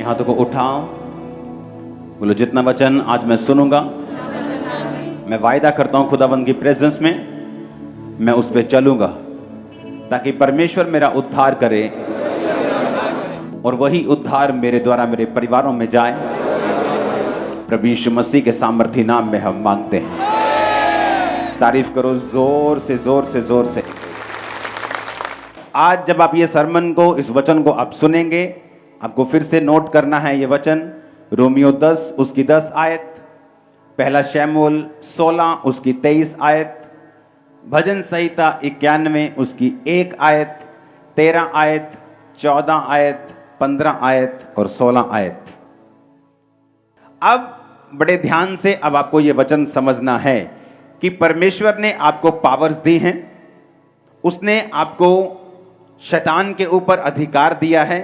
अपने हाथों को उठाओ, बोलो जितना वचन आज मैं सुनूंगा, मैं वायदा करता हूं खुदावंद की प्रेजेंस में मैं उस पर चलूंगा, ताकि परमेश्वर मेरा उद्धार करे और वही उद्धार मेरे द्वारा मेरे परिवारों में जाए। प्रभु यीशु मसीह के सामर्थी नाम में हम मांगते हैं। तारीफ करो जोर से जोर से जोर से। आज जब आप ये सरमन को, इस वचन को आप सुनेंगे, आपको फिर से नोट करना है ये वचन। रोमियो 10 उसकी 10 आयत, पहला शमूएल 16 उसकी 23 आयत, भजन संहिता 91 उसकी 1 आयत, 13 आयत, 14 आयत, 15 आयत और 16 आयत। अब बड़े ध्यान से अब आपको ये वचन समझना है कि परमेश्वर ने आपको पावर्स दी हैं, उसने आपको शैतान के ऊपर अधिकार दिया है,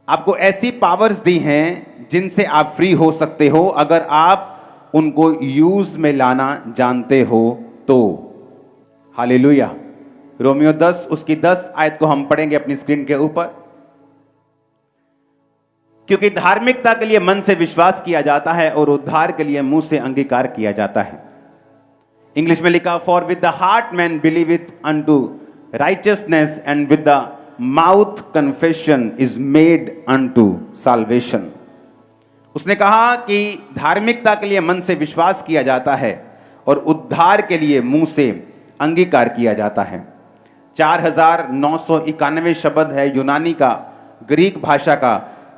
आपको ऐसी पावर्स दी हैं जिनसे आप फ्री हो सकते हो अगर आप उनको यूज में लाना जानते हो तो। हालेलुया। रोमियो 10 उसकी 10 आयत को हम पढ़ेंगे अपनी स्क्रीन के ऊपर। क्योंकि धार्मिकता के लिए मन से विश्वास किया जाता है और उद्धार के लिए मुंह से अंगीकार किया जाता है। इंग्लिश में लिखा, for with the heart man believe unto righteousness and with the mouth confession is made unto salvation. उसने कहा कि धार्मिकता के लिए मन से विश्वास किया जाता है और उद्धार के लिए मुंह से अंगीकार किया जाता है। 4991 शब्द है यूनानी का, ग्रीक भाषा का,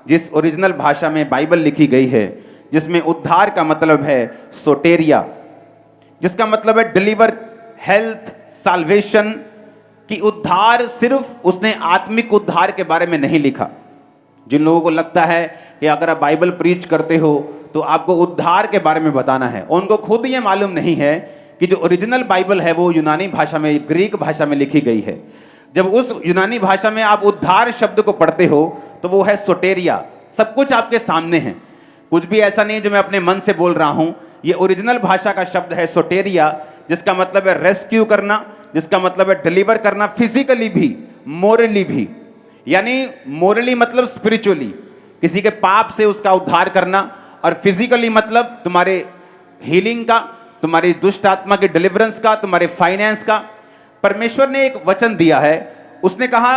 जिस ओरिजिनल भाषा में बाइबल लिखी गई है, जिसमें उद्धार का मतलब है सोटेरिया, जिसका मतलब है डिलीवर, हेल्थ, साल्वेशन। कि उद्धार सिर्फ उसने आत्मिक उद्धार के बारे में नहीं लिखा। जिन लोगों को लगता है कि अगर आप बाइबल प्रीच करते हो तो आपको उद्धार के बारे में बताना है, उनको खुद ये मालूम नहीं है कि जो ओरिजिनल बाइबल है वो यूनानी भाषा में, ग्रीक भाषा में लिखी गई है। जब उस यूनानी भाषा में आप उद्धार शब्द को पढ़ते हो तो वो है सोटेरिया। सब कुछ आपके सामने है, कुछ भी ऐसा नहीं जो मैं अपने मन से बोल रहा हूं। ये ओरिजिनल भाषा का शब्द है सोटेरिया, जिसका मतलब है रेस्क्यू करना, जिसका मतलब है डिलीवर करना, फिजिकली भी, मोरली भी। यानी मोरली मतलब स्पिरिचुअली, किसी के पाप से उसका उद्धार करना, और फिजिकली मतलब तुम्हारे हीलिंग का, तुम्हारी दुष्ट आत्मा के डिलीवरेंस का, तुम्हारे फाइनेंस का। परमेश्वर ने एक वचन दिया है, उसने कहा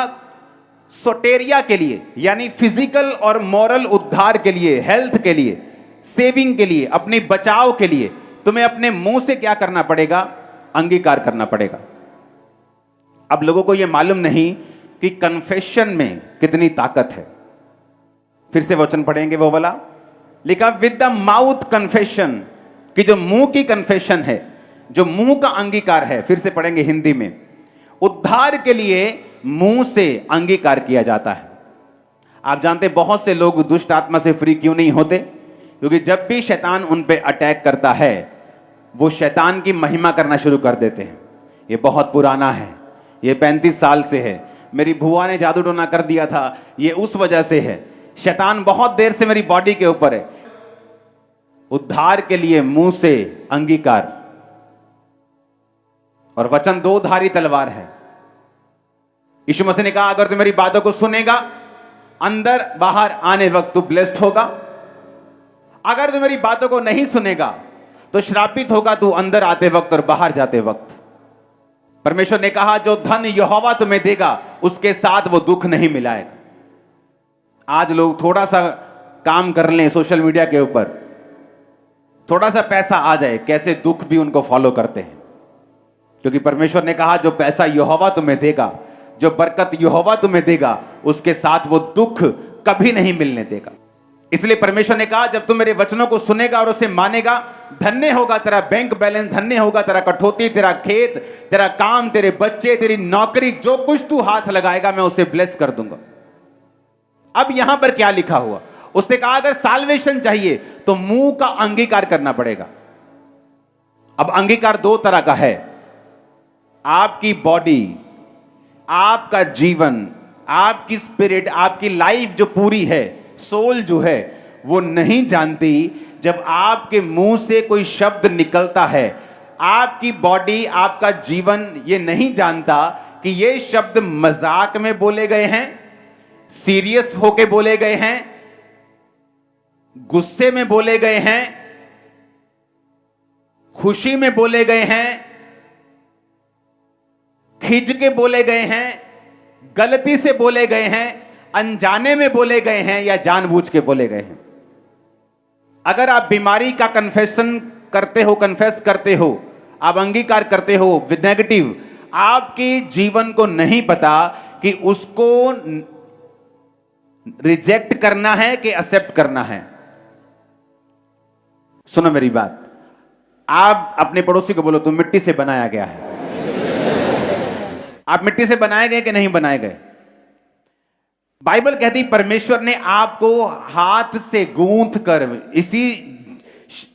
सोटेरिया के लिए, यानी फिजिकल और मॉरल उद्धार के लिए, हेल्थ के लिए, सेविंग के लिए, अपने बचाव के लिए तुम्हें अपने मुंह से क्या करना पड़ेगा? अंगीकार करना पड़ेगा। अब लोगों को यह मालूम नहीं कि कन्फेशन में कितनी ताकत है। फिर से वचन पढ़ेंगे वो वाला, लिखा विद द माउथ कन्फेशन, कि जो मुंह की कन्फेशन है, जो मुंह का अंगीकार है। फिर से पढ़ेंगे हिंदी में, उद्धार के लिए मुंह से अंगीकार किया जाता है। आप जानते बहुत से लोग दुष्ट आत्मा से फ्री क्यों नहीं होते? क्योंकि जब भी शैतान उन पे अटैक करता है वो शैतान की महिमा करना शुरू कर देते हैं। ये बहुत पुराना है, ये 35 साल से है। मेरी बुआ ने जादू टोना कर दिया था, ये उस वजह से है। शैतान बहुत देर से मेरी बॉडी के ऊपर है। उद्धार के लिए मुंह से अंगीकार, और वचन दो धारी तलवार है। यीशु मसीह ने कहा अगर तू मेरी बातों को सुनेगा, अंदर बाहर आने वक्त तू ब्लेस्ड होगा। अगर तू मेरी बातों को नहीं सुनेगा तो श्रापित होगा तू अंदर आते वक्त और बाहर जाते वक्त। परमेश्वर ने कहा जो धन यहोवा तुम्हें देगा उसके साथ वो दुख नहीं मिलाएगा। आज लोग थोड़ा सा काम कर लें सोशल मीडिया के ऊपर, थोड़ा सा पैसा आ जाए, कैसे दुख भी उनको फॉलो करते हैं। क्योंकि परमेश्वर ने कहा जो पैसा यहोवा तुम्हें देगा, जो बरकत यहोवा तुम्हें देगा, उसके साथ वो दुख कभी नहीं मिलने देगा। इसलिए परमेश्वर ने कहा जब तू मेरे वचनों को सुनेगा और उसे मानेगा, धन्य होगा तेरा बैंक बैलेंस, धन्य होगा तेरा कठौती, तेरा खेत, तेरा काम, तेरे बच्चे, तेरी नौकरी, जो कुछ तू हाथ लगाएगा मैं उसे ब्लेस कर दूंगा। अब यहां पर क्या लिखा हुआ? उसने कहा अगर साल्वेशन चाहिए तो मुंह का अंगीकार करना पड़ेगा। अब अंगीकार दो तरह का है। आपकी बॉडी, आपका जीवन, आपकी स्पिरिट, आपकी लाइफ जो पूरी है, सोल जो है, वो नहीं जानती जब आपके मुंह से कोई शब्द निकलता है। आपकी बॉडी, आपका जीवन ये नहीं जानता कि ये शब्द मजाक में बोले गए हैं, सीरियस होके बोले गए हैं, गुस्से में बोले गए हैं, खुशी में बोले गए हैं, खिंच के बोले गए हैं, गलती से बोले गए हैं, अनजाने में बोले गए हैं या जानबूझ के बोले गए हैं। अगर आप बीमारी का कन्फेस करते हो, आप अंगीकार करते हो विद नेगेटिव, आपके जीवन को नहीं पता कि उसको रिजेक्ट करना है कि एक्सेप्ट करना है। सुनो मेरी बात, आप अपने पड़ोसी को बोलो तुम मिट्टी से बनाया गया है। आप मिट्टी से बनाए गए कि नहीं बनाए गए? बाइबल कहती परमेश्वर ने आपको हाथ से गूंथ कर इसी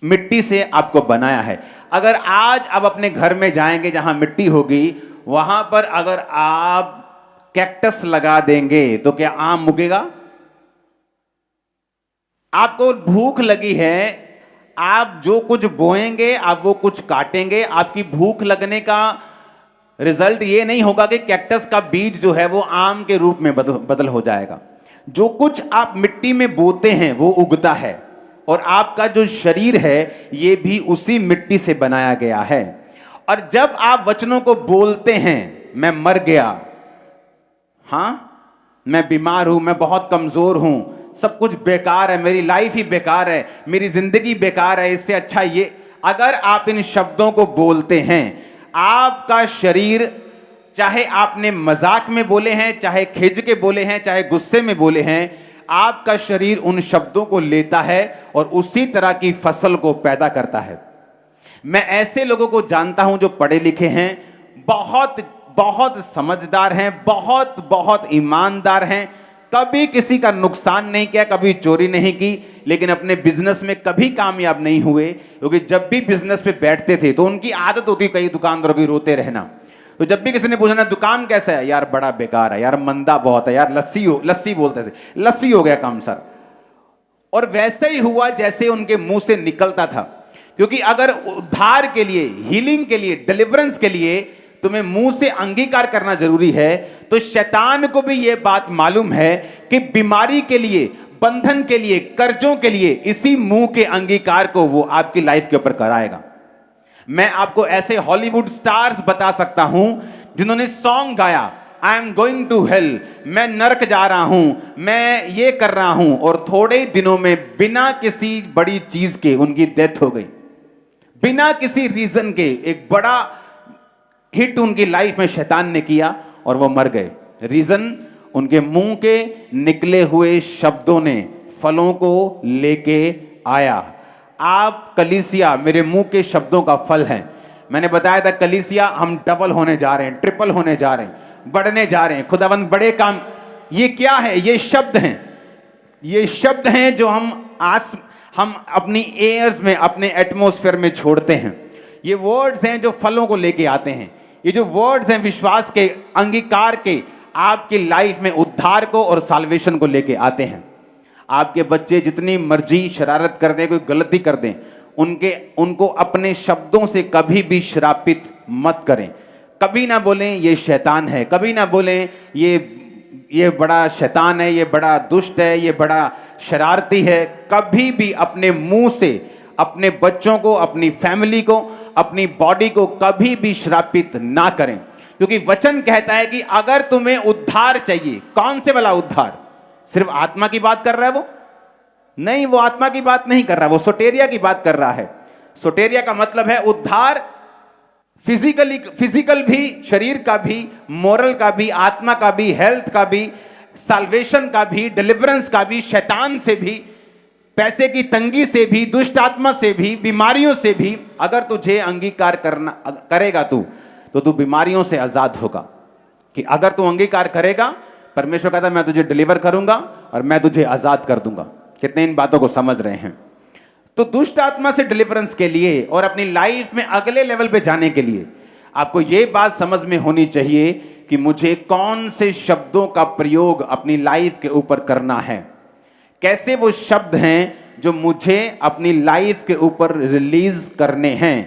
मिट्टी से आपको बनाया है। अगर आज आप अपने घर में जाएंगे जहां मिट्टी होगी, वहां पर अगर आप कैक्टस लगा देंगे तो क्या आम उगेगा? आपको भूख लगी है, आप जो कुछ बोएंगे आप वो कुछ काटेंगे। आपकी भूख लगने का रिजल्ट ये नहीं होगा कि कैक्टस का बीज जो है वो आम के रूप में बदल हो जाएगा। जो कुछ आप मिट्टी में बोते हैं वो उगता है, और आपका जो शरीर है ये भी उसी मिट्टी से बनाया गया है। और जब आप वचनों को बोलते हैं, मैं मर गया, हां मैं बीमार हूं, मैं बहुत कमजोर हूं, सब कुछ बेकार है, मेरी लाइफ ही बेकार है, मेरी जिंदगी बेकार है, इससे अच्छा ये, अगर आप इन शब्दों को बोलते हैं, आपका शरीर, चाहे आपने मजाक में बोले हैं, चाहे खिंच के बोले हैं, चाहे गुस्से में बोले हैं, आपका शरीर उन शब्दों को लेता है और उसी तरह की फसल को पैदा करता है। मैं ऐसे लोगों को जानता हूं जो पढ़े लिखे हैं, बहुत बहुत समझदार हैं, बहुत बहुत ईमानदार हैं, कभी किसी का नुकसान नहीं किया, कभी चोरी नहीं की, लेकिन अपने बिजनेस में कभी कामयाब नहीं हुए, क्योंकि जब भी बिजनेस पे बैठते थे तो उनकी आदत होती कई दुकानदारों की रोते रहना। तो जब भी किसी ने पूछना दुकान कैसा है, यार बड़ा बेकार है, यार मंदा बहुत है, यार लस्सी बोलते थे, लस्सी हो गया काम सर। और वैसे ही हुआ जैसे उनके मुंह से निकलता था, क्योंकि अगर उद्धार के लिए, हीलिंग के लिए, डिलीवरेंस के लिए तुम्हें मुंह से अंगीकार करना जरूरी है, तो शैतान को भी यह बात मालूम है कि बीमारी के लिए, बंधन के लिए, कर्जों के लिए इसी मुंह के अंगीकार को वो आपकी लाइफ के ऊपर कराएगा। मैं आपको ऐसे हॉलीवुड स्टार्स बता सकता हूं जिन्होंने सॉन्ग गाया, I am going to hell, मैं नरक जा रहा हूं, मैं ये कर रहा हूं, और थोड़े दिनों में बिना किसी बड़ी चीज के उनकी डेथ हो गई, बिना किसी रीजन के। एक बड़ा हिट उनकी लाइफ में शैतान ने किया और वो मर गए। रीजन, उनके मुंह के निकले हुए शब्दों ने फलों को लेके आया। आप कलीसिया मेरे मुंह के शब्दों का फल हैं। मैंने बताया था कलीसिया हम डबल होने जा रहे हैं, ट्रिपल होने जा रहे हैं, बढ़ने जा रहे हैं, खुदावंद बड़े काम। ये क्या है? ये शब्द हैं, ये शब्द हैं जो हम अपनी एयर्स में, अपने एटमॉस्फेयर में छोड़ते हैं। ये वर्ड्स हैं जो फलों को लेके आते हैं। ये जो वर्ड्स हैं विश्वास के, अंगीकार के, आपकी लाइफ में उद्धार को और साल्वेशन को लेके आते हैं। आपके बच्चे जितनी मर्जी शरारत कर दें, कोई गलती कर दें, उनको अपने शब्दों से कभी भी श्रापित मत करें। कभी ना बोलें ये शैतान है, कभी ना बोलें ये बड़ा शैतान है, ये बड़ा दुष्ट है, ये बड़ा शरारती है। कभी भी अपने मुंह से अपने बच्चों को, अपनी फैमिली को, अपनी बॉडी को कभी भी श्रापित ना करें, क्योंकि वचन कहता है कि अगर तुम्हें उद्धार चाहिए, कौन से वाला उद्धार? सिर्फ आत्मा की बात कर रहा है वो? नहीं, वो आत्मा की बात नहीं कर रहा, वो सोटेरिया की बात कर रहा है। सोटेरिया का मतलब है उद्धार, फिजिकल भी, शरीर का भी, मोरल का भी, आत्मा का भी, हेल्थ का भी, साल्वेशन का भी, डिलीवरेंस का भी, शैतान से भी, पैसे की तंगी से भी, दुष्ट आत्मा से भी, बीमारियों से भी। अगर तुझे अंगीकार करेगा तो तू बीमारियों से आजाद होगा। कि अगर तू अंगीकार करेगा, परमेश्वर कहता है मैं तुझे डिलीवर करूंगा और मैं तुझे आजाद कर दूंगा। कितने इन बातों को समझ रहे हैं? तो दुष्ट आत्मा से डिलीवरेंस के लिए और अपनी लाइफ में अगले लेवल पे जाने के लिए आपको यह बात समझ में होनी चाहिए कि मुझे कौन से शब्दों का प्रयोग अपनी लाइफ के ऊपर करना है। कैसे वो शब्द हैं जो मुझे अपनी लाइफ के ऊपर रिलीज करने हैं।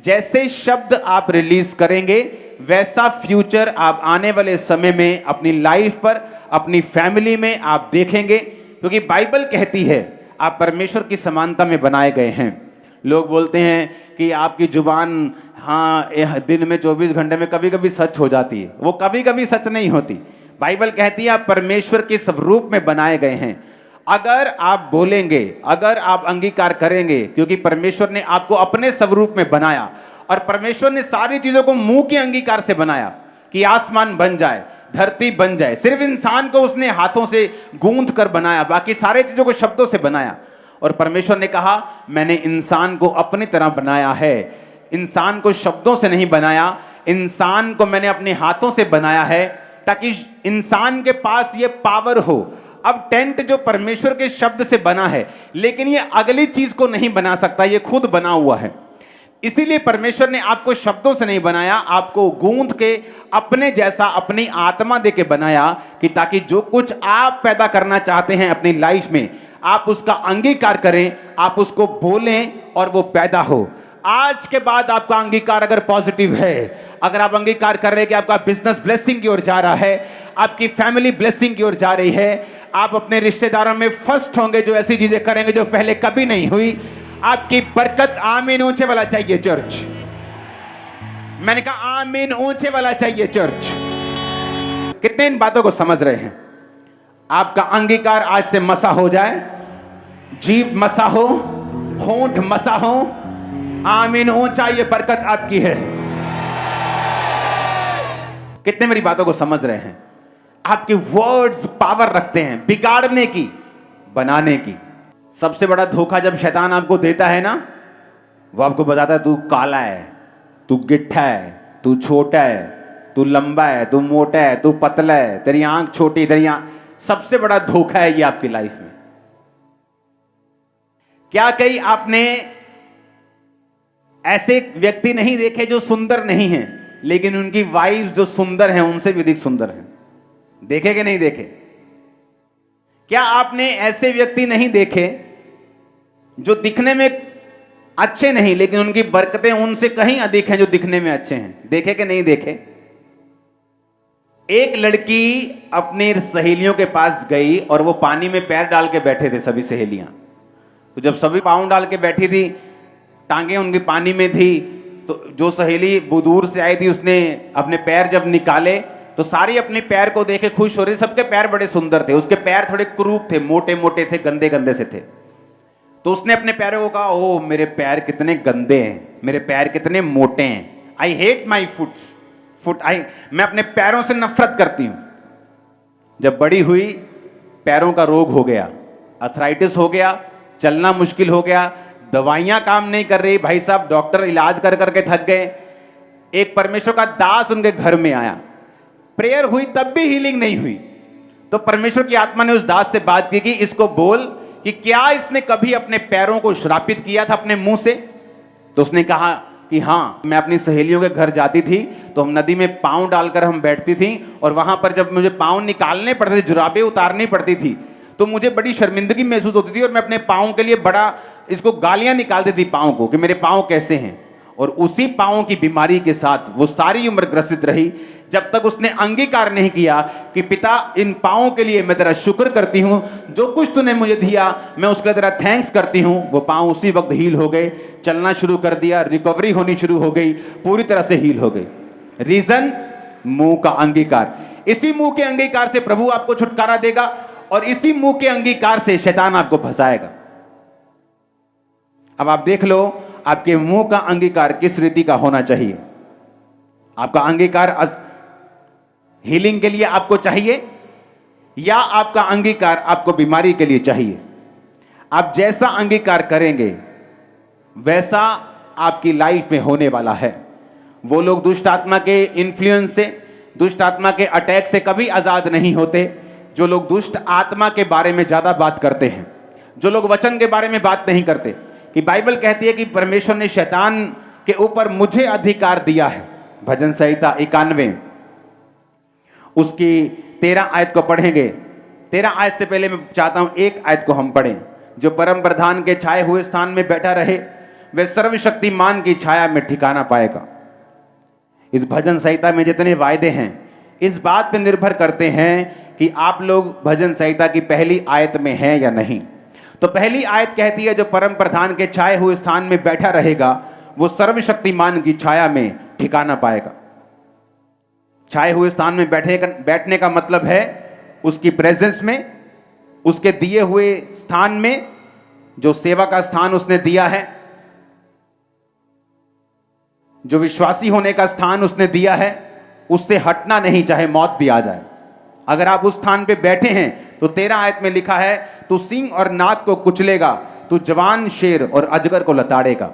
जैसे शब्द आप रिलीज करेंगे, वैसा फ्यूचर आप आने वाले समय में अपनी लाइफ पर, अपनी फैमिली में आप देखेंगे। क्योंकि बाइबल कहती है आप परमेश्वर की समानता में बनाए गए हैं। लोग बोलते हैं कि आपकी जुबान हाँ दिन में 24 घंटे में कभी कभी सच हो जाती है। वो कभी कभी सच नहीं होती। बाइबल कहती है आप परमेश्वर के स्वरूप में बनाए गए हैं। अगर आप बोलेंगे, अगर आप अंगीकार करेंगे, क्योंकि परमेश्वर ने आपको अपने स्वरूप में बनाया और परमेश्वर ने सारी चीजों को मुंह के अंगीकार से बनाया कि आसमान बन जाए, धरती बन जाए। सिर्फ इंसान को उसने हाथों से गूंथ कर बनाया, बाकी सारे चीजों को शब्दों से बनाया। और परमेश्वर ने कहा मैंने इंसान को अपनी तरह बनाया है। इंसान को शब्दों से नहीं बनाया, इंसान को मैंने अपने हाथों से बनाया है ताकि इंसान के पास ये पावर हो। अब टेंट जो परमेश्वर के शब्द से बना है, लेकिन ये अगली चीज को नहीं बना सकता, ये खुद बना हुआ है। इसीलिए परमेश्वर ने आपको शब्दों से नहीं बनाया, आपको गूंथ के अपने जैसा अपनी आत्मा दे के बनाया कि ताकि जो कुछ आप पैदा करना चाहते हैं अपनी लाइफ में, आप उसका अंगीकार करें, आप उसको बोलें और वो पैदा हो। आज के बाद आपका अंगीकार अगर पॉजिटिव है, अगर आप अंगीकार कर रहे हैं कि आपका बिजनेस ब्लेसिंग की ओर जा रहा है, आपकी फैमिली ब्लेसिंग की ओर जा रही है, आप अपने रिश्तेदारों में फर्स्ट होंगे, जो ऐसी चीजें करेंगे जो पहले कभी नहीं हुई, आपकी बरकत। आमीन ऊंचे वाला चाहिए चर्च। मैंने कहा आमीन ऊंचे वाला चाहिए चर्च। कितने इन बातों को समझ रहे हैं? आपका अंगीकार आज से मसा हो जाए, जीभ मसा हो, होंठ मसा हो। आमीन ऊंचा, ये बरकत आपकी है। कितने मेरी बातों को समझ रहे हैं? आपके वर्ड्स पावर रखते हैं बिगाड़ने की, बनाने की। सबसे बड़ा धोखा जब शैतान आपको देता है ना, वो आपको बताता है तू काला है, तू गिट्ठा है, तू छोटा है, तू लंबा है, तू मोटा है, तू पतला है, तेरी आंख छोटी, तेरी आंख। सबसे बड़ा धोखा है ये आपकी लाइफ में। क्या कहीं आपने ऐसे व्यक्ति नहीं देखे जो सुंदर नहीं हैं, लेकिन उनकी वाइफ जो सुंदर हैं उनसे भी अधिक सुंदर हैं? देखे कि नहीं देखे? क्या आपने ऐसे व्यक्ति नहीं देखे जो दिखने में अच्छे नहीं, लेकिन उनकी बरकतें उनसे कहीं अधिक हैं जो दिखने में अच्छे हैं? देखे कि नहीं देखे? एक लड़की अपनी सहेलियों के पास गई और वो पानी में पैर डाल के बैठे थे सभी सहेलियां। तो जब सभी पाँव डाल के बैठी थी, टांगे उनकी पानी में थी, तो जो सहेली वो दूर से आई थी उसने अपने पैर जब निकाले तो सारी अपने पैर को देखे खुश हो रही। सबके पैर बड़े सुंदर थे, उसके पैर थोड़े क्रूप थे, मोटे मोटे थे, गंदे गंदे से थे। तो उसने अपने पैरों को कहा ओ मेरे पैर कितने गंदे हैं, मेरे पैर कितने मोटे हैं। आई हेट माई मैं अपने पैरों से नफरत करती हूं। जब बड़ी हुई पैरों का रोग हो गया, अर्थराइटिस हो गया, चलना मुश्किल हो गया, दवाइयां काम नहीं कर रही। भाई साहब डॉक्टर इलाज कर करके थक गए। एक परमेश्वर का दास उनके घर में आया, प्रेयर हुई तब भी हीलिंग नहीं हुई। तो परमेश्वर की आत्मा ने उस दास से बात की कि इसको बोल कि क्या इसने कभी अपने पैरों को श्रापित किया था अपने मुंह से? तो उसने कहा कि हाँ, मैं अपनी सहेलियों के घर जाती थी तो हम नदी में पांव डालकर हम बैठती थी, और वहां पर जब मुझे पांव निकालने पड़ते थे, जुराबें उतारनी पड़ती थी, तो मुझे बड़ी शर्मिंदगी महसूस होती थी और मैं अपने पाँव के लिए बड़ा इसको गालियां निकालती थी पाँव को कि मेरे पाँव कैसे हैं। और उसी पाँव की बीमारी के साथ वो सारी उम्र ग्रसित रही, जब तक उसने अंगीकार नहीं किया कि पिता इन पाँवों के लिए मैं तेरा शुक्र करती हूँ, जो कुछ तूने मुझे दिया मैं उसके लिए तेरा थैंक्स करती हूँ। वो पाँव उसी वक्त हील हो गए, चलना शुरू कर दिया, रिकवरी होनी शुरू हो गई, पूरी तरह से हील हो गई। रीजन मुंह का अंगीकार। इसी मुंह के अंगीकार से प्रभु आपको छुटकारा देगा और इसी मुंह के अंगीकार से शैतान आपको फंसाएगा। अब आप देख लो आपके मुंह का अंगीकार किस रीति का होना चाहिए। आपका अंगीकार हीलिंग के लिए आपको चाहिए या आपका अंगीकार आपको बीमारी के लिए चाहिए? आप जैसा अंगीकार करेंगे वैसा आपकी लाइफ में होने वाला है। वो लोग दुष्ट आत्मा के इन्फ्लुएंस से, दुष्ट आत्मा के अटैक से कभी आजाद नहीं होते जो लोग दुष्ट आत्मा के बारे में ज्यादा बात करते हैं, जो लोग वचन के बारे में बात नहीं करते। कि बाइबल कहती है कि परमेश्वर ने शैतान के ऊपर मुझे अधिकार दिया है। भजन संहिता 91 उसकी 13 आयत को पढ़ेंगे। 13 आयत से पहले मैं चाहता हूं एक आयत को हम पढ़ें। जो परम प्रधान के छाए हुए स्थान में बैठा रहे वह सर्वशक्तिमान की छाया में ठिकाना पाएगा। इस भजन संहिता में जितने वायदे हैं इस बात पर निर्भर करते हैं कि आप लोग भजन संहिता की पहली आयत में हैं या नहीं। तो पहली आयत कहती है जो परम प्रधान के छाए हुए स्थान में बैठा रहेगा वो सर्वशक्तिमान की छाया में ठिकाना पाएगा। छाए हुए स्थान में बैठने का मतलब है उसकी प्रेजेंस में, उसके दिए हुए स्थान में, जो सेवा का स्थान उसने दिया है, जो विश्वासी होने का स्थान उसने दिया है, उससे हटना नहीं चाहे मौत भी आ जाए। अगर आप उस स्थान पे बैठे हैं तो 13 आयत में लिखा है तू सिंह और नाग को कुचलेगा, तू जवान शेर और अजगर को लताड़ेगा।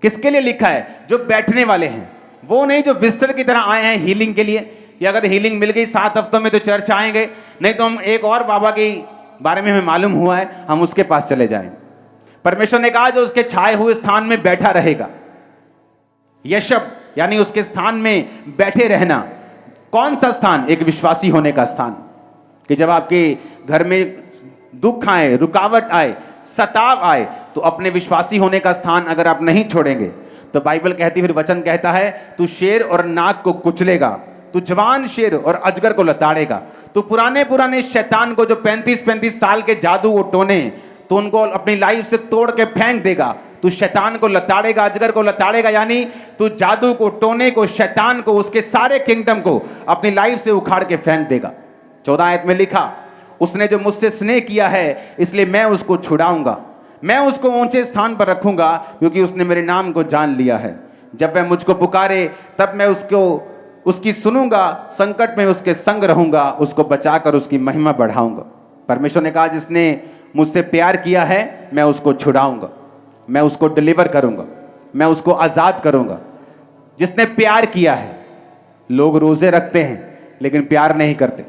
किसके लिए लिखा है? जो बैठने वाले हैं, वो नहीं जो विजिटर की तरह आए हैं हीलिंग के लिए, कि अगर हीलिंग मिल गई 7 हफ्तों में तो चर्च आएंगे, नहीं तो हम एक और बाबा के बारे में हमें मालूम हुआ है हम उसके पास चले जाएं। परमेश्वर ने कहा जो उसके छाए हुए स्थान में बैठा रहेगा। यशब यानी उसके स्थान में बैठे रहना। कौन सा स्थान? एक विश्वासी होने का स्थान, कि जब आपके घर में दुख आए, रुकावट आए, सताव आए, तो अपने विश्वासी होने का स्थान अगर आप नहीं छोड़ेंगे तो बाइबल कहती, फिर वचन कहता है तू शेर और नाग को कुचलेगा, तू जवान शेर और अजगर को लताड़ेगा। तो पुराने शैतान को जो 35-35 साल के जादू वो टोने, तो उनको अपनी लाइफ से तोड़ के फेंक देगा। तू शैतान को लताड़ेगा, अजगर को लताड़ेगा, यानी तू जादू को, टोने को, शैतान को, उसके सारे किंगडम को अपनी लाइफ से उखाड़ के फेंक देगा। 14 आयत में लिखा उसने जो मुझसे स्नेह किया है इसलिए मैं उसको छुड़ाऊंगा, मैं उसको ऊंचे स्थान पर रखूंगा क्योंकि उसने मेरे नाम को जान लिया है। जब वह मुझको पुकारे तब मैं उसकी सुनूंगा, संकट में उसके संग रहूंगा, उसको बचाकर उसकी महिमा बढ़ाऊंगा। परमेश्वर ने कहा जिसने मुझसे प्यार किया है मैं उसको छुड़ाऊंगा, मैं उसको डिलीवर करूंगा, मैं उसको आजाद करूंगा। जिसने प्यार किया है, लोग रोजे रखते हैं लेकिन प्यार नहीं करते।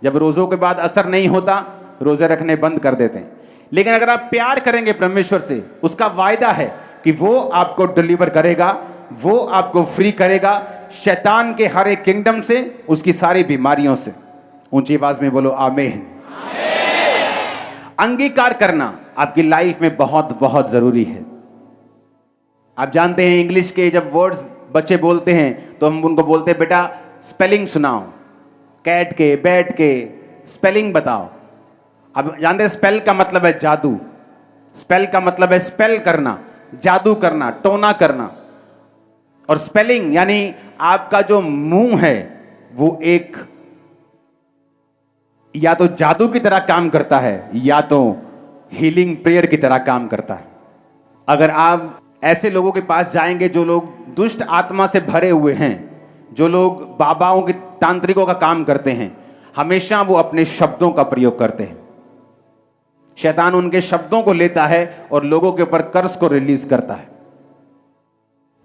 जब रोजों के बाद असर नहीं होता रोजे रखने बंद कर देते हैं। लेकिन अगर आप प्यार करेंगे परमेश्वर से, उसका वायदा है कि वो आपको डिलीवर करेगा, वो आपको फ्री करेगा शैतान के हर एक किंगडम से, उसकी सारी बीमारियों से। ऊंची आवाज में बोलो आमीन। अंगीकार करना आपकी लाइफ में बहुत बहुत जरूरी है। आप जानते हैं इंग्लिश के जब वर्ड्स बच्चे बोलते हैं तो हम उनको बोलते हैं बेटा स्पेलिंग सुनाओ, कैट के, बैट के स्पेलिंग बताओ। अब जानते हैं स्पेल का मतलब है जादू, स्पेल का मतलब है स्पेल करना, जादू करना, टोना करना। और स्पेलिंग यानी आपका जो मुंह है वो एक या तो जादू की तरह काम करता है या तो हीलिंग प्रेयर की तरह काम करता है। अगर आप ऐसे लोगों के पास जाएंगे जो लोग दुष्ट आत्मा से भरे हुए हैं, जो लोग बाबाओं के, तांत्रिकों का काम करते हैं, हमेशा वो अपने शब्दों का प्रयोग करते हैं। शैतान उनके शब्दों को लेता है और लोगों के ऊपर कर्ज को रिलीज करता है।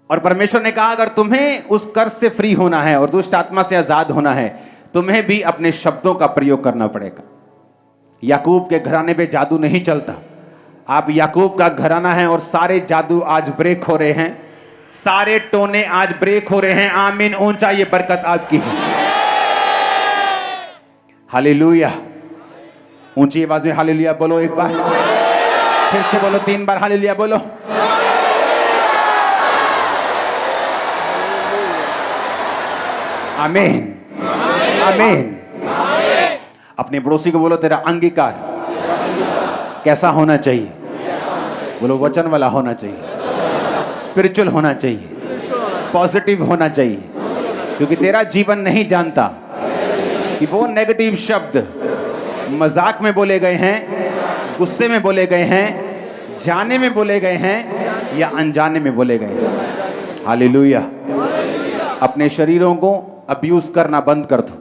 और परमेश्वर ने कहा अगर तुम्हें उस कर्ज से फ्री होना है और दुष्ट आत्मा से आजाद होना है, तुम्हें भी अपने शब्दों का प्रयोग करना पड़ेगा। याकूब के घराने पे जादू नहीं चलता। आप याकूब का घराना है और सारे जादू आज ब्रेक हो रहे हैं, सारे टोने आज ब्रेक हो रहे हैं। आमीन। ऊंचा ये बरकत आपकी है। हालेलुया। ऊंची आवाज में हालेलुया बोलो एक बार, फिर से बोलो 3 बार हालेलुया बोलो। आमीन आमीन। अपने पड़ोसी को बोलो तेरा अंगीकार कैसा होना चाहिए? बोलो वचन वाला होना चाहिए, स्पिरिचुअल होना चाहिए, पॉजिटिव होना चाहिए, क्योंकि तेरा जीवन नहीं जानता कि वो नेगेटिव शब्द मजाक में बोले गए हैं, गुस्से में बोले गए हैं, जाने में बोले गए हैं या अनजाने में बोले गए हैं। हालेलुया। अपने शरीरों को अब्यूज करना बंद कर दो,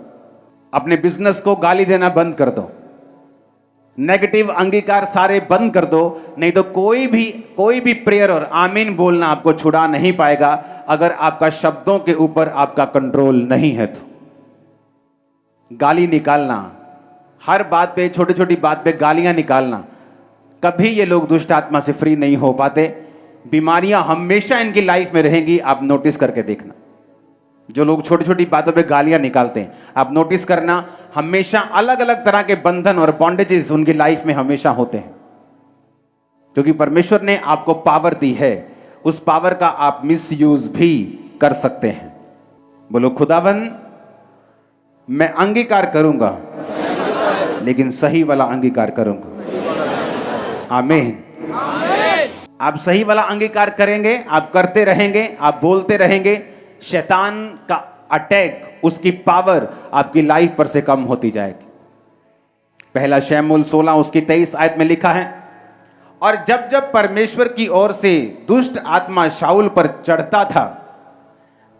अपने बिजनेस को गाली देना बंद कर दो, नेगेटिव अंगीकार सारे बंद कर दो, नहीं तो कोई भी प्रेयर और आमीन बोलना आपको छुड़ा नहीं पाएगा अगर आपका शब्दों के ऊपर आपका कंट्रोल नहीं है। तो गाली निकालना, हर बात पे, छोटी छोटी बात पे गालियां निकालना, कभी ये लोग दुष्ट आत्मा से फ्री नहीं हो पाते। बीमारियां हमेशा इनकी लाइफ में रहेंगी। आप नोटिस करके देखना, जो लोग छोटी छोटी बातों पे गालियां निकालते हैं, आप नोटिस करना, हमेशा अलग अलग तरह के बंधन और बॉन्डेजेस उनकी लाइफ में हमेशा होते हैं। क्योंकि परमेश्वर ने आपको पावर दी है, उस पावर का आप मिसयूज भी कर सकते हैं। बोलो खुदाबंद मैं अंगीकार करूंगा लेकिन सही वाला अंगीकार करूंगा। आमीन। आप सही वाला अंगीकार करेंगे, आप करते रहेंगे, आप बोलते रहेंगे, शैतान का अटैक, उसकी पावर आपकी लाइफ पर से कम होती जाएगी। पहला शमूएल 16 उसकी 23 आयत में लिखा है, और जब जब परमेश्वर की ओर से दुष्ट आत्मा शाऊल पर चढ़ता था,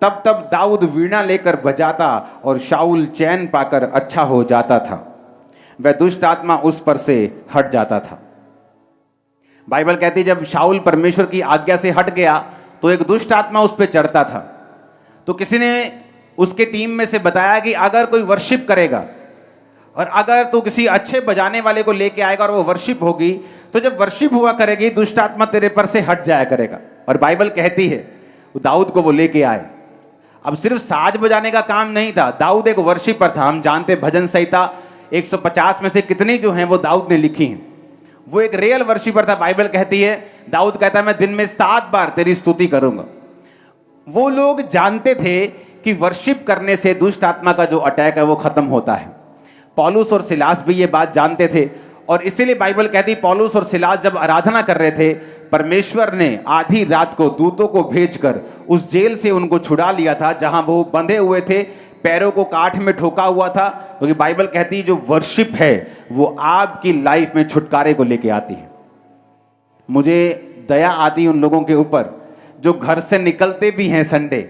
तब तब दाऊद वीणा लेकर बजाता और शाऊल चैन पाकर अच्छा हो जाता था। वह दुष्ट आत्मा उस पर से हट जाता था। बाइबल कहती है जब शाऊल परमेश्वर की आज्ञा से हट गया तो एक दुष्ट आत्मा उस पर चढ़ता था। तो किसी ने उसके टीम में से बताया कि अगर कोई वर्शिप करेगा और अगर तू किसी अच्छे बजाने वाले को लेके आएगा और वो वर्शिप होगी, तो जब वर्शिप हुआ करेगी दुष्ट आत्मा तेरे पर से हट जाया करेगा। और बाइबल कहती है दाऊद को वो लेके आए। अब सिर्फ साज बजाने का काम नहीं था, दाऊद एक वर्शिपर था। हम जानते भजन संहिता 150 में से कितनी जो हैं वो दाऊद ने लिखी हैं। वो एक रियल वर्शिपर था। बाइबल कहती है, दाऊद कहता है मैं दिन में 7 बार तेरी स्तुति करूंगा। वो लोग जानते थे कि वर्शिप करने से दुष्ट आत्मा का जो अटैक है वो खत्म होता है। पौलुस और सिलास भी ये बात जानते थे और इसीलिए बाइबल कहती पौलुस और सिलास जब आराधना कर रहे थे, परमेश्वर ने आधी रात को दूतों को भेजकर उस जेल से उनको छुड़ा लिया था जहां वो बंधे हुए थे, पैरों को काठ में ठोका हुआ था। क्योंकि बाइबल कहती है जो वर्शिप है वो आपकी लाइफ में छुटकारे को लेके आती है। मुझे दया आती उन लोगों के ऊपर जो घर से निकलते भी हैं संडे,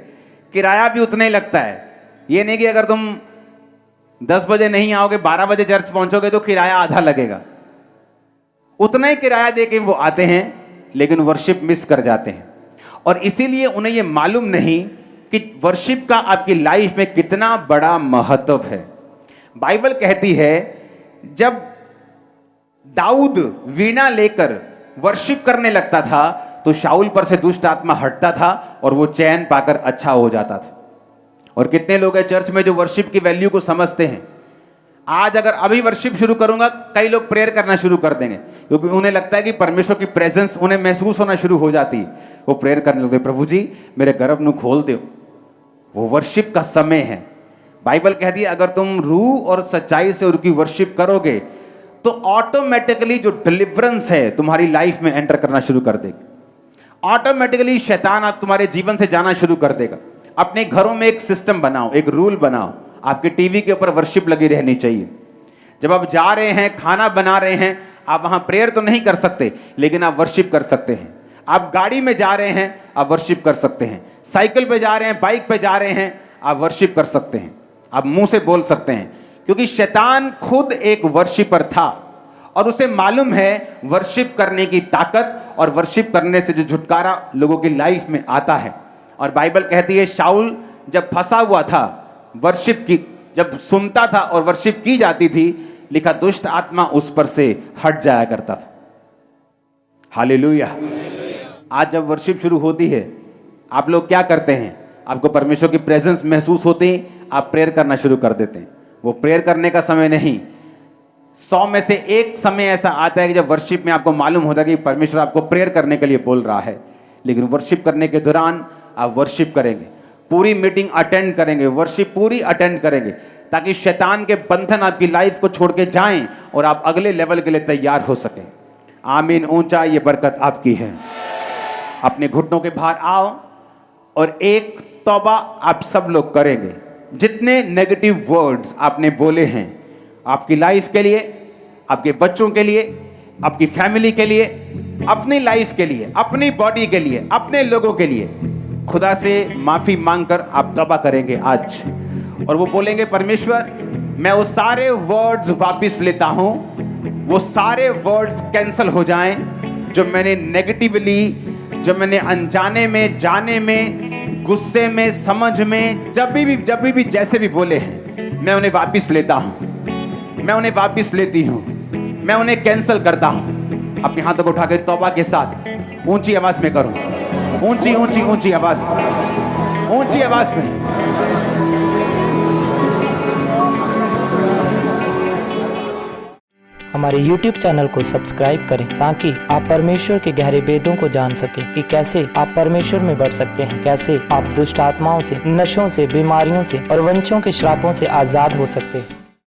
किराया भी उतना ही लगता है। ये नहीं कि अगर तुम 10 बजे नहीं आओगे 12 बजे चर्च पहुंचोगे तो किराया आधा लगेगा। उतना ही किराया देके वो आते हैं लेकिन वर्शिप मिस कर जाते हैं। और इसीलिए उन्हें ये मालूम नहीं कि वर्शिप का आपकी लाइफ में कितना बड़ा महत्व है। बाइबल कहती है जब दाऊद वीणा लेकर वर्शिप करने लगता था तो शाऊल पर से दुष्ट आत्मा हटता था और वो चैन पाकर अच्छा हो जाता था। और कितने लोग हैं चर्च में जो वर्शिप की वैल्यू को समझते हैं। आज अगर अभी वर्शिप शुरू करूंगा, कई लोग प्रेयर करना शुरू कर देंगे क्योंकि उन्हें लगता है कि परमेश्वर की प्रेजेंस उन्हें महसूस होना शुरू हो जाती है। वो प्रेयर करने लगते, प्रभु जी मेरे गर्भ ਨੂੰ खोल दो। वो वर्शिप का समय है। बाइबल कहती है अगर तुम रूह और सच्चाई से उनकी वर्शिप करोगे तो ऑटोमेटिकली जो डिलीवरेंस है तुम्हारी लाइफ में एंटर करना शुरू कर देगी। ऑटोमेटिकली शैतान आप तुम्हारे जीवन से जाना शुरू कर देगा। अपने घरों में एक सिस्टम बनाओ, एक रूल बनाओ, आपके टीवी के ऊपर वर्शिप लगी रहनी चाहिए। जब आप जा रहे हैं, खाना बना रहे हैं, आप वहां प्रेयर तो नहीं कर सकते लेकिन आप वर्शिप कर सकते हैं। आप गाड़ी में जा रहे हैं, आप वर्शिप कर सकते हैं। साइकिल पे जा रहे हैं, बाइक पे जा रहे हैं, आप वर्शिप कर सकते हैं। आप मुंह से बोल सकते हैं क्योंकि शैतान खुद एक वर्शिपर था और उसे मालूम है वर्शिप करने की ताकत और वर्शिप करने से जो छुटकारा लोगों की लाइफ में आता है। और बाइबल कहती है शाऊल जब फंसा हुआ था, वर्शिप की जब सुनता था और वर्शिप की जाती थी, लिखा दुष्ट आत्मा उस पर से हट जाया करता था। हालेलुया। आज जब वर्शिप शुरू होती है आप लोग क्या करते हैं? आपको परमेश्वर की प्रेजेंस महसूस होती है, आप प्रेयर करना शुरू कर देते हैं। वो प्रेयर करने का समय नहीं, 100 में से 1 समय ऐसा आता है कि जब वर्शिप में आपको मालूम होता है कि परमेश्वर आपको प्रेयर करने के लिए बोल रहा है। लेकिन वर्शिप करने के दौरान आप वर्शिप करेंगे, पूरी मीटिंग अटेंड करेंगे, वर्शिप पूरी अटेंड करेंगे ताकि शैतान के बंधन आपकी लाइफ को छोड़ के जाएं और आप अगले लेवल के लिए तैयार हो सकें। आमीन। ऊंचा ये बरकत आपकी है। अपने घुटनों के बाहर आओ और एक तौबा आप सब लोग करेंगे। जितने नेगेटिव वर्ड्स आपने बोले हैं आपकी लाइफ के लिए, आपके बच्चों के लिए, आपकी फैमिली के लिए, अपनी लाइफ के लिए, अपनी बॉडी के लिए, अपने लोगों के लिए, खुदा से माफी मांगकर आप तौबा करेंगे आज। और वो बोलेंगे परमेश्वर मैं वो सारे वर्ड्स वापस लेता हूं, वो सारे वर्ड्स कैंसल हो जाएं जो मैंने नेगेटिवली, जो मैंने अनजाने में, जाने में, गुस्से में, समझ में, जब भी जैसे भी बोले हैं मैं उन्हें वापस लेता हूं, मैं उन्हें वापस लेती हूं, मैं उन्हें कैंसल करता हूं। अपने हाथों को उठा के तौबा के साथ ऊंची आवाज में करो, ऊंची ऊंची ऊंची आवाज में, ऊंची आवाज में। हमारे YouTube चैनल को सब्सक्राइब करें ताकि आप परमेश्वर के गहरे वेदों को जान सकें कि कैसे आप परमेश्वर में बढ़ सकते हैं, कैसे आप दुष्ट आत्माओं से, नशों से, बीमारियों से और वंशों के श्रापों से आजाद हो सकते हैं।